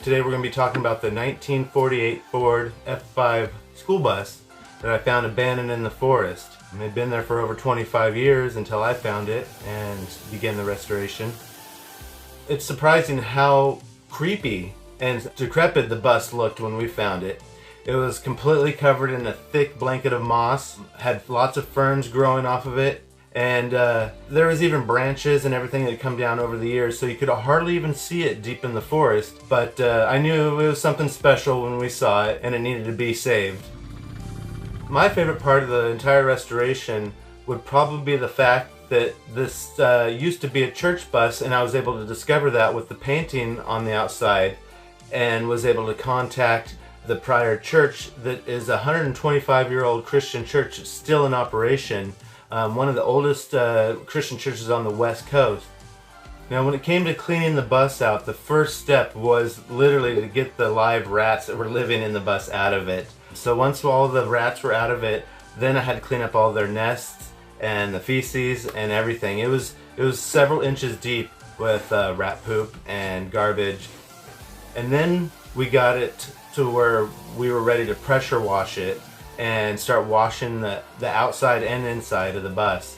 Today we're going to be talking about the 1948 Ford F5 school bus that I found abandoned in the forest. It had been there for over 25 years until I found it and began the restoration. It's surprising how creepy and decrepit the bus looked when we found it. It was completely covered in a thick blanket of moss, had lots of ferns growing off of it, and there was even branches and everything that had come down over the years, so you could hardly even see it deep in the forest. But I knew it was something special when we saw it, and it needed to be saved. My favorite part of the entire restoration would probably be the fact that this used to be a church bus, and I was able to discover that with the painting on the outside, and was able to contact the prior church that is a 125-year-old Christian church still in operation. One of the oldest Christian churches on the West Coast. Now, when it came to cleaning the bus out, the first step was literally to get the live rats that were living in the bus out of it. So once all the rats were out of it, then I had to clean up all their nests and the feces and everything. It was several inches deep with rat poop and garbage. And then we got it to where we were ready to pressure wash it and start washing the outside and inside of the bus.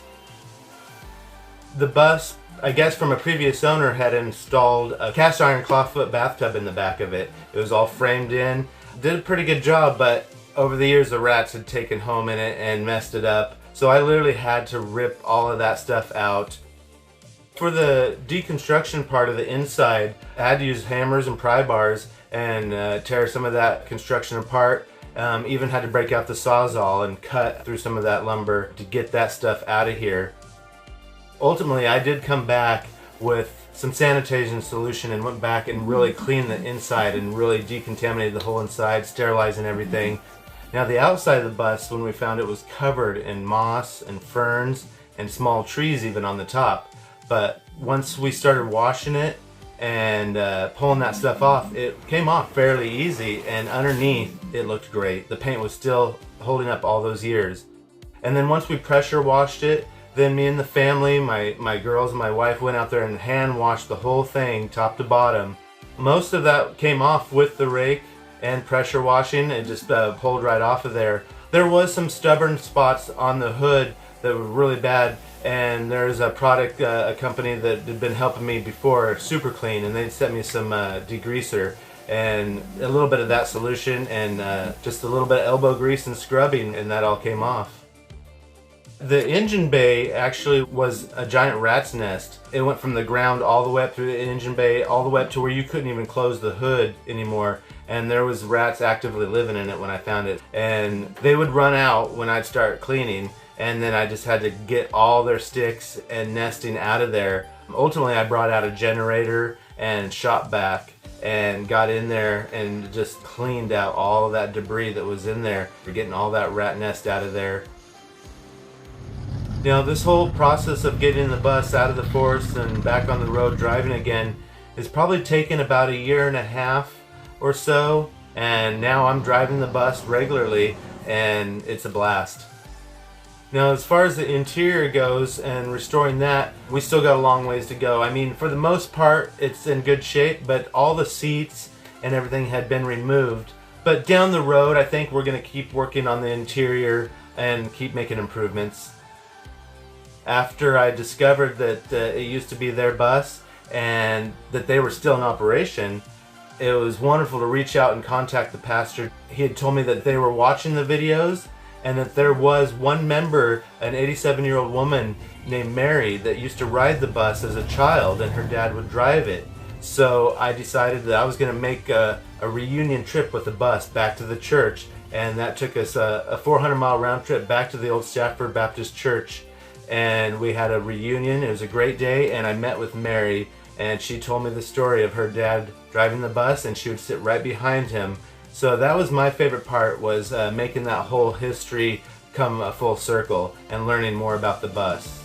The bus, I guess from a previous owner, had installed a cast iron clawfoot bathtub in the back of it. It was all framed in. Did a pretty good job, but over the years the rats had taken home in it and messed it up. So I literally had to rip all of that stuff out. For the deconstruction part of the inside, I had to use hammers and pry bars and tear some of that construction apart. Even had to break out the Sawzall and cut through some of that lumber to get that stuff out of here. Ultimately, I did come back with some sanitation solution and went back and really cleaned the inside and really decontaminated the whole inside, sterilizing everything. Now the outside of the bus, when we found it, was covered in moss and ferns and small trees even on the top. But once we started washing it and pulling that stuff off, it came off fairly easy, and underneath it looked great. The paint was still holding up all those years. And then once we pressure washed it, then me and the family, my girls and my wife, went out there and hand washed the whole thing top to bottom. Most of that came off with the rake and pressure washing. It just pulled right off of there. There was some stubborn spots on the hood that were really bad, and there's a product, a company that had been helping me before, Super Clean, and they sent me some degreaser and a little bit of that solution and just a little bit of elbow grease and scrubbing, and that all came off. The engine bay actually was a giant rat's nest. It went from the ground all the way up through the engine bay, all the way up to where you couldn't even close the hood anymore, and there was rats actively living in it when I found it. And they would run out when I'd start cleaning, and then I just had to get all their sticks and nesting out of there. Ultimately, I brought out a generator and shop vac and got in there and just cleaned out all of that debris that was in there, getting all that rat nest out of there. You know, this whole process of getting the bus out of the forest and back on the road driving again has probably taken about 1.5 years or so, and now I'm driving the bus regularly and it's a blast. Now, as far as the interior goes and restoring that, we still got a long ways to go. I mean, for the most part, it's in good shape, but all the seats and everything had been removed. But down the road, I think we're going to keep working on the interior and keep making improvements. After I discovered that it used to be their bus and that they were still in operation, it was wonderful to reach out and contact the pastor. He had told me that they were watching the videos and that there was one member, an 87-year-old woman named Mary, that used to ride the bus as a child, and her dad would drive it. So I decided that I was going to make a reunion trip with the bus back to the church, and that took us a 400-mile round trip back to the old Stafford Baptist Church. And we had a reunion. It was a great day, and I met with Mary, and she told me the story of her dad driving the bus, and she would sit right behind him. So that was my favorite part, was making that whole history come a full circle and learning more about the bus.